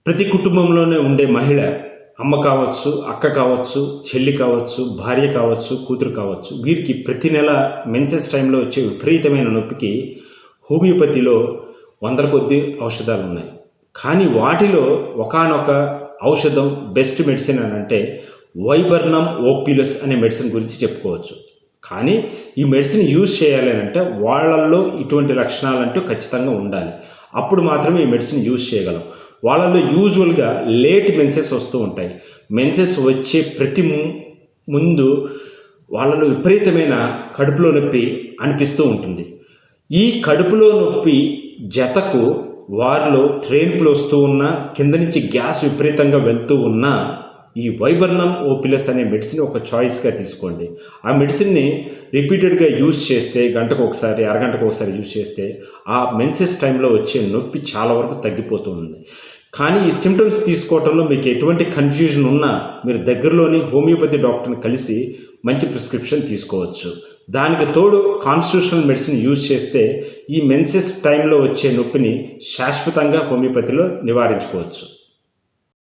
ప్రతి కుటుంబంలోనే ఉండే మహిళ, అమ్మ కావచ్చు, అక్క కావచ్చు, చెల్లి కావచ్చు, భార్య కావచ్చు, కూతురు కావచ్చు, వీరికి ప్రతి నెల మెన్సెస్ టైంలో వచ్చే విపరీతమైన నొప్పికి హోమియోపతిలో వందల కొద్ది ఔషధాలు ఉన్నాయి. కానీ వాటిలో ఒకానొక ఔషధం బెస్ట్ మెడిసిన్ అని అంటే వైబర్నమ్ ఓప్యులస్ అనే మెడిసిన్ గురించి చెప్పుకోవచ్చు. కానీ ఈ మెడిసిన్ యూజ్ చేయాలి అని అంటే వాళ్ళల్లో ఇటువంటి లక్షణాలు అంటూ ఖచ్చితంగా ఉండాలి. అప్పుడు మాత్రమే ఈ మెడిసిన్ యూజ్ చేయగలం. వాళ్ళల్లో యూజువల్గా లేట్ మెన్సెస్ వస్తూ ఉంటాయి. మెన్సెస్ వచ్చే ప్రతి ముందు వాళ్ళలో విపరీతమైన కడుపులో నొప్పి అనిపిస్తూ ఉంటుంది. ఈ కడుపులో నొప్పి జతకు వారిలో త్రేన్పులు వస్తూ ఉన్నా, కింద నుంచి గ్యాస్ విపరీతంగా వెళ్తూ ఉన్నా ఈ వైబర్నమ్ ఓపిలస్ అనే మెడిసిన్ ఒక చాయిస్గా తీసుకోండి. ఆ మెడిసిన్ని రిపీటెడ్గా యూజ్ చేస్తే, గంటకు ఒకసారి, అరగంటకు ఒకసారి యూజ్ చేస్తే ఆ మెన్సెస్ టైంలో వచ్చే నొప్పి చాలా వరకు తగ్గిపోతుంది. కానీ ఈ సిమ్టమ్స్ తీసుకోవడంలో మీకు ఎటువంటి కన్ఫ్యూజన్ ఉన్నా మీరు దగ్గరలోని హోమియోపతి డాక్టర్ని కలిసి మంచి ప్రిస్క్రిప్షన్ తీసుకోవచ్చు. దానికి తోడు కాన్స్టిట్యూషనల్ మెడిసిన్ యూజ్ చేస్తే ఈ మెన్సెస్ టైంలో వచ్చే నొప్పిని శాశ్వతంగా హోమియోపతిలో నివారించుకోవచ్చు.